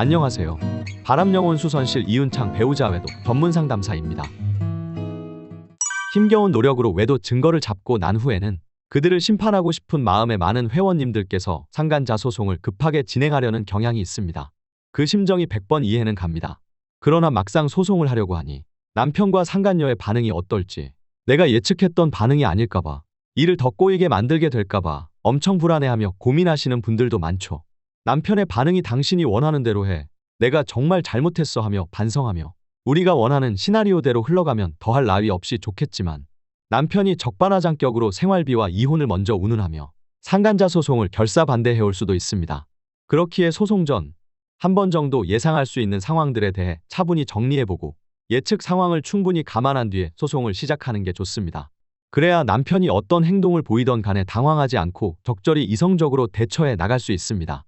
안녕하세요. 바람영혼 수선실 이윤창 배우자 외도 전문 상담사입니다. 힘겨운 노력으로 외도 증거를 잡고 난 후에는 그들을 심판하고 싶은 마음에 많은 회원님들께서 상간자 소송을 급하게 진행하려는 경향이 있습니다. 그 심정이 100번 이해는 갑니다. 그러나 막상 소송을 하려고 하니 남편과 상간녀의 반응이 어떨지, 내가 예측했던 반응이 아닐까봐, 일을 더 꼬이게 만들게 될까봐 엄청 불안해하며 고민하시는 분들도 많죠. 남편의 반응이 당신이 원하는 대로 해, 내가 정말 잘못했어 하며 반성하며 우리가 원하는 시나리오대로 흘러가면 더할 나위 없이 좋겠지만, 남편이 적반하장격으로 생활비와 이혼을 먼저 운운하며 상간자 소송을 결사반대해올 수도 있습니다. 그렇기에 소송 전 한 번 정도 예상할 수 있는 상황들에 대해 차분히 정리해보고 예측 상황을 충분히 감안한 뒤에 소송을 시작하는 게 좋습니다. 그래야 남편이 어떤 행동을 보이던 간에 당황하지 않고 적절히 이성적으로 대처해 나갈 수 있습니다.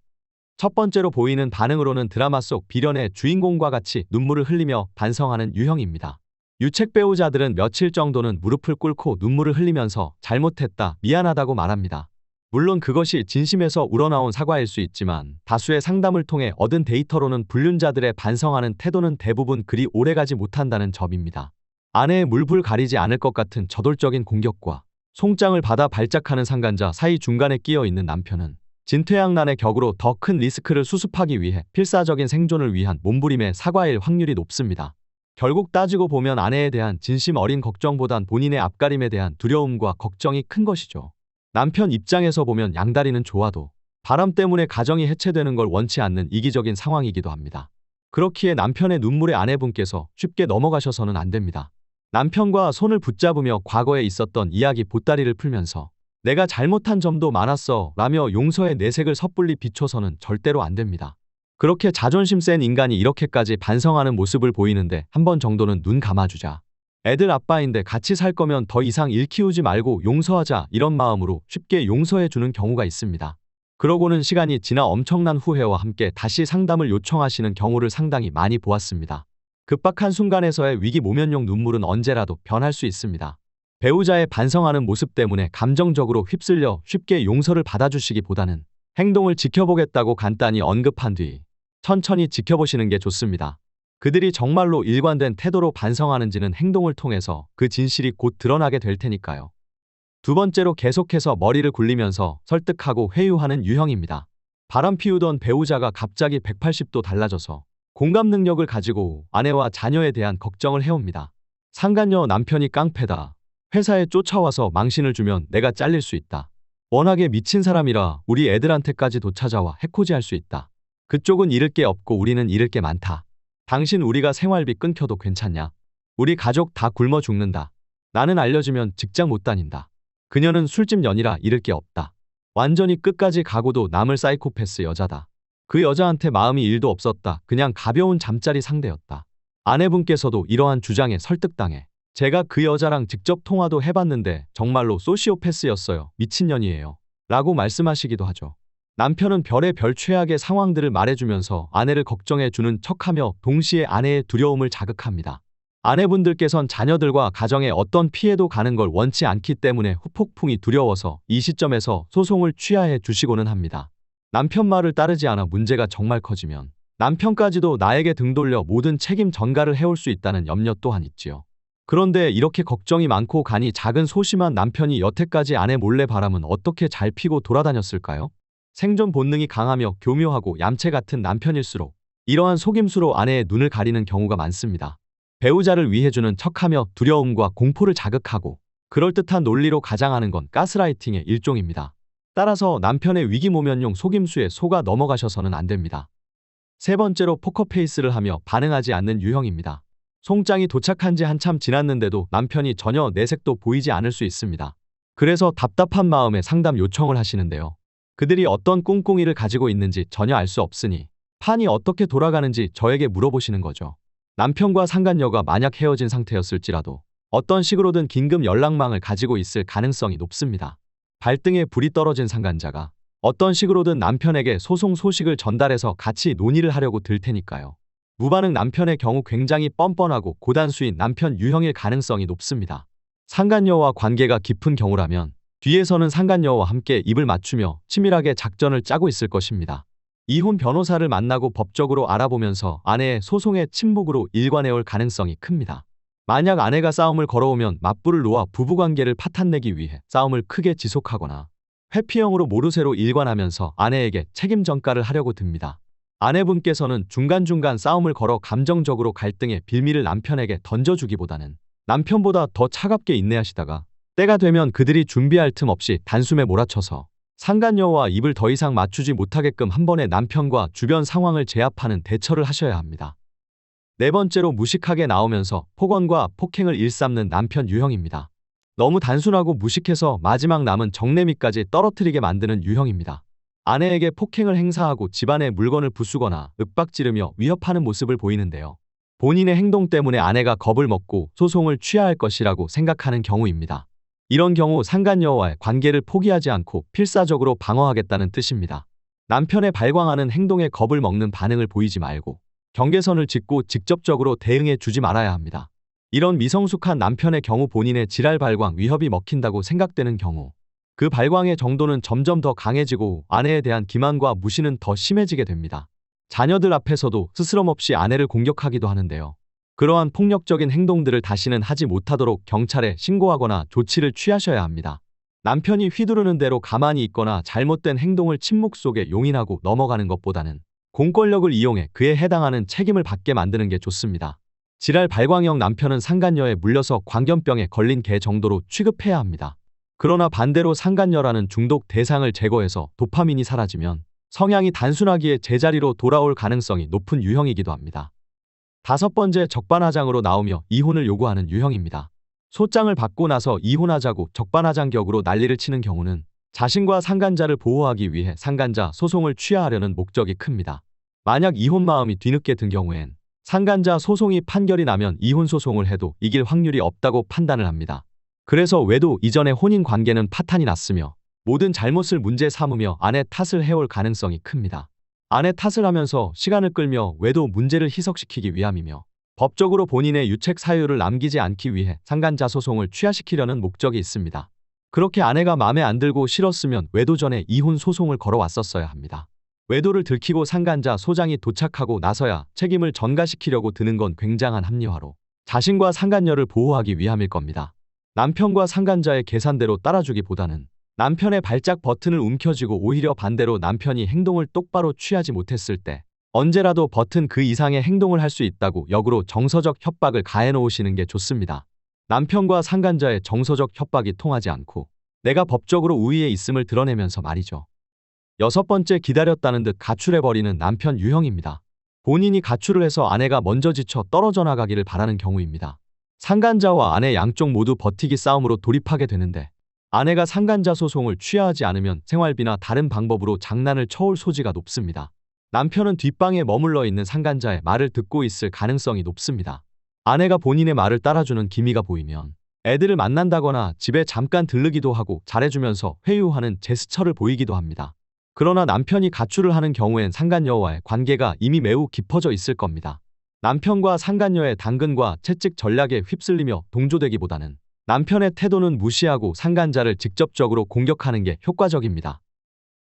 첫 번째로 보이는 반응으로는 드라마 속 비련의 주인공과 같이 눈물을 흘리며 반성하는 유형입니다. 유책 배우자들은 며칠 정도는 무릎을 꿇고 눈물을 흘리면서 잘못했다, 미안하다고 말합니다. 물론 그것이 진심에서 우러나온 사과일 수 있지만, 다수의 상담을 통해 얻은 데이터로는 불륜자들의 반성하는 태도는 대부분 그리 오래가지 못한다는 점입니다. 아내의 물불 가리지 않을 것 같은 저돌적인 공격과 송장을 받아 발작하는 상간자 사이 중간에 끼어 있는 남편은 진퇴양난의 격으로 더 큰 리스크를 수습하기 위해 필사적인 생존을 위한 몸부림에 사과일 확률이 높습니다. 결국 따지고 보면 아내에 대한 진심 어린 걱정보단 본인의 앞가림에 대한 두려움과 걱정이 큰 것이죠. 남편 입장에서 보면 양다리는 좋아도 바람 때문에 가정이 해체되는 걸 원치 않는 이기적인 상황이기도 합니다. 그렇기에 남편의 눈물에 아내분께서 쉽게 넘어가셔서는 안 됩니다. 남편과 손을 붙잡으며 과거에 있었던 이야기 보따리를 풀면서 내가 잘못한 점도 많았어 라며 용서의 내색을 섣불리 비춰서는 절대로 안 됩니다. 그렇게 자존심 센 인간이 이렇게까지 반성하는 모습을 보이는데 한 번 정도는 눈 감아주자. 애들 아빠인데 같이 살 거면 더 이상 일 키우지 말고 용서하자, 이런 마음으로 쉽게 용서해 주는 경우가 있습니다. 그러고는 시간이 지나 엄청난 후회와 함께 다시 상담을 요청하시는 경우를 상당히 많이 보았습니다. 급박한 순간에서의 위기 모면용 눈물은 언제라도 변할 수 있습니다. 배우자의 반성하는 모습 때문에 감정적으로 휩쓸려 쉽게 용서를 받아주시기보다는 행동을 지켜보겠다고 간단히 언급한 뒤 천천히 지켜보시는 게 좋습니다. 그들이 정말로 일관된 태도로 반성하는지는 행동을 통해서 그 진실이 곧 드러나게 될 테니까요. 두 번째로 계속해서 머리를 굴리면서 설득하고 회유하는 유형입니다. 바람 피우던 배우자가 갑자기 180도 달라져서 공감 능력을 가지고 아내와 자녀에 대한 걱정을 해옵니다. 상간녀 남편이 깡패다. 회사에 쫓아와서 망신을 주면 내가 잘릴 수 있다. 워낙에 미친 사람이라 우리 애들한테까지도 찾아와 해코지할 수 있다. 그쪽은 잃을 게 없고 우리는 잃을 게 많다. 당신 우리가 생활비 끊겨도 괜찮냐? 우리 가족 다 굶어 죽는다. 나는 알려주면 직장 못 다닌다. 그녀는 술집 년이라 잃을 게 없다. 완전히 끝까지 가고도 남을 사이코패스 여자다. 그 여자한테 마음이 1도 없었다. 그냥 가벼운 잠자리 상대였다. 아내분께서도 이러한 주장에 설득당해 제가 그 여자랑 직접 통화도 해봤는데 정말로 소시오패스였어요. 미친년이에요. 라고 말씀하시기도 하죠. 남편은 별의 별 최악의 상황들을 말해주면서 아내를 걱정해주는 척하며 동시에 아내의 두려움을 자극합니다. 아내분들께선 자녀들과 가정에 어떤 피해도 가는 걸 원치 않기 때문에 후폭풍이 두려워서 이 시점에서 소송을 취하해 주시고는 합니다. 남편 말을 따르지 않아 문제가 정말 커지면 남편까지도 나에게 등 돌려 모든 책임 전가를 해올 수 있다는 염려 또한 있지요. 그런데 이렇게 걱정이 많고 간이 작은 소심한 남편이 여태까지 아내 몰래 바람은 어떻게 잘 피고 돌아다녔을까요? 생존 본능이 강하며 교묘하고 얌체 같은 남편일수록 이러한 속임수로 아내의 눈을 가리는 경우가 많습니다. 배우자를 위해주는 척하며 두려움과 공포를 자극하고 그럴듯한 논리로 가장하는 건 가스라이팅의 일종입니다. 따라서 남편의 위기모면용 속임수에 속아 넘어가셔서는 안 됩니다. 세 번째로 포커페이스를 하며 반응하지 않는 유형입니다. 송장이 도착한 지 한참 지났는데도 남편이 전혀 내색도 보이지 않을 수 있습니다. 그래서 답답한 마음에 상담 요청을 하시는데요. 그들이 어떤 꿍꿍이를 가지고 있는지 전혀 알 수 없으니 판이 어떻게 돌아가는지 저에게 물어보시는 거죠. 남편과 상간녀가 만약 헤어진 상태였을지라도 어떤 식으로든 긴급 연락망을 가지고 있을 가능성이 높습니다. 발등에 불이 떨어진 상간자가 어떤 식으로든 남편에게 소송 소식을 전달해서 같이 논의를 하려고 들 테니까요. 무반응 남편의 경우 굉장히 뻔뻔하고 고단수인 남편 유형일 가능성이 높습니다. 상간녀와 관계가 깊은 경우라면 뒤에서는 상간녀와 함께 입을 맞추며 치밀하게 작전을 짜고 있을 것입니다. 이혼 변호사를 만나고 법적으로 알아보면서 아내의 소송에 침묵으로 일관해올 가능성이 큽니다. 만약 아내가 싸움을 걸어오면 맞불을 놓아 부부관계를 파탄내기 위해 싸움을 크게 지속하거나 회피형으로 모르쇠로 일관하면서 아내에게 책임 전가를 하려고 듭니다. 아내분께서는 중간중간 싸움을 걸어 감정적으로 갈등의 빌미를 남편에게 던져주기보다는 남편보다 더 차갑게 인내하시다가 때가 되면 그들이 준비할 틈 없이 단숨에 몰아쳐서 상간녀와 입을 더 이상 맞추지 못하게끔 한 번에 남편과 주변 상황을 제압하는 대처를 하셔야 합니다. 네 번째로 무식하게 나오면서 폭언과 폭행을 일삼는 남편 유형입니다. 너무 단순하고 무식해서 마지막 남은 정내미까지 떨어뜨리게 만드는 유형입니다. 아내에게 폭행을 행사하고 집안에 물건을 부수거나 윽박지르며 위협하는 모습을 보이는데요. 본인의 행동 때문에 아내가 겁을 먹고 소송을 취하할 것이라고 생각하는 경우입니다. 이런 경우 상간녀와의 관계를 포기하지 않고 필사적으로 방어하겠다는 뜻입니다. 남편의 발광하는 행동에 겁을 먹는 반응을 보이지 말고 경계선을 짚고 직접적으로 대응해 주지 말아야 합니다. 이런 미성숙한 남편의 경우 본인의 지랄 발광 위협이 먹힌다고 생각되는 경우 그 발광의 정도는 점점 더 강해지고 아내에 대한 기만과 무시는 더 심해지게 됩니다. 자녀들 앞에서도 스스럼없이 아내를 공격하기도 하는데요. 그러한 폭력적인 행동들을 다시는 하지 못하도록 경찰에 신고하거나 조치를 취하셔야 합니다. 남편이 휘두르는 대로 가만히 있거나 잘못된 행동을 침묵 속에 용인하고 넘어가는 것보다는 공권력을 이용해 그에 해당하는 책임을 받게 만드는 게 좋습니다. 지랄 발광형 남편은 상간녀에 물려서 광견병에 걸린 개 정도로 취급해야 합니다. 그러나 반대로 상간녀라는 중독 대상을 제거해서 도파민이 사라지면 성향이 단순하기에 제자리로 돌아올 가능성이 높은 유형이기도 합니다. 다섯 번째, 적반하장으로 나오며 이혼을 요구하는 유형입니다. 소장을 받고 나서 이혼하자고 적반하장격으로 난리를 치는 경우는 자신과 상간자를 보호하기 위해 상간자 소송을 취하하려는 목적이 큽니다. 만약 이혼 마음이 뒤늦게 든 경우엔 상간자 소송이 판결이 나면 이혼 소송을 해도 이길 확률이 없다고 판단을 합니다. 그래서 외도 이전의 혼인 관계는 파탄이 났으며 모든 잘못을 문제 삼으며 아내 탓을 해올 가능성이 큽니다. 아내 탓을 하면서 시간을 끌며 외도 문제를 희석시키기 위함이며 법적으로 본인의 유책 사유를 남기지 않기 위해 상간자 소송을 취하시키려는 목적이 있습니다. 그렇게 아내가 마음에 안 들고 싫었으면 외도 전에 이혼 소송을 걸어왔었어야 합니다. 외도를 들키고 상간자 소장이 도착하고 나서야 책임을 전가시키려고 드는 건 굉장한 합리화로 자신과 상간녀를 보호하기 위함일 겁니다. 남편과 상간자의 계산대로 따라주기보다는 남편의 발작 버튼을 움켜쥐고 오히려 반대로 남편이 행동을 똑바로 취하지 못했을 때 언제라도 버튼 그 이상의 행동을 할 수 있다고 역으로 정서적 협박을 가해놓으시는 게 좋습니다. 남편과 상간자의 정서적 협박이 통하지 않고 내가 법적으로 우위에 있음을 드러내면서 말이죠. 여섯 번째, 기다렸다는 듯 가출해버리는 남편 유형입니다. 본인이 가출을 해서 아내가 먼저 지쳐 떨어져 나가기를 바라는 경우입니다. 상간자와 아내 양쪽 모두 버티기 싸움으로 돌입하게 되는데 아내가 상간자 소송을 취하하지 않으면 생활비나 다른 방법으로 장난을 쳐올 소지가 높습니다. 남편은 뒷방에 머물러 있는 상간자의 말을 듣고 있을 가능성이 높습니다. 아내가 본인의 말을 따라주는 기미가 보이면 애들을 만난다거나 집에 잠깐 들르기도 하고 잘해주면서 회유하는 제스처를 보이기도 합니다. 그러나 남편이 가출을 하는 경우엔 상간녀와의 관계가 이미 매우 깊어져 있을 겁니다. 남편과 상간녀의 당근과 채찍 전략에 휩쓸리며 동조되기보다는 남편의 태도는 무시하고 상간자를 직접적으로 공격하는 게 효과적입니다.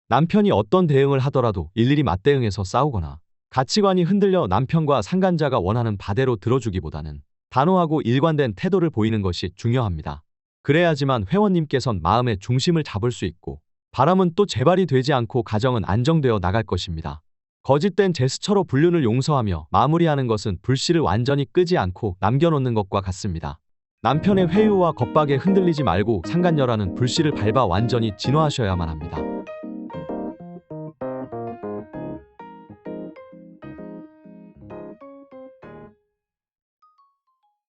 남편이 어떤 대응을 하더라도 일일이 맞대응해서 싸우거나 가치관이 흔들려 남편과 상간자가 원하는 바대로 들어주기보다는 단호하고 일관된 태도를 보이는 것이 중요합니다. 그래야지만 회원님께선 마음의 중심을 잡을 수 있고 바람은 또 재발이 되지 않고 가정은 안정되어 나갈 것입니다. 거짓된 제스처로 불륜을 용서하며 마무리하는 것은 불씨를 완전히 끄지 않고 남겨놓는 것과 같습니다. 남편의 회유와 겁박에 흔들리지 말고 상간녀라는 불씨를 밟아 완전히 진화하셔야만 합니다.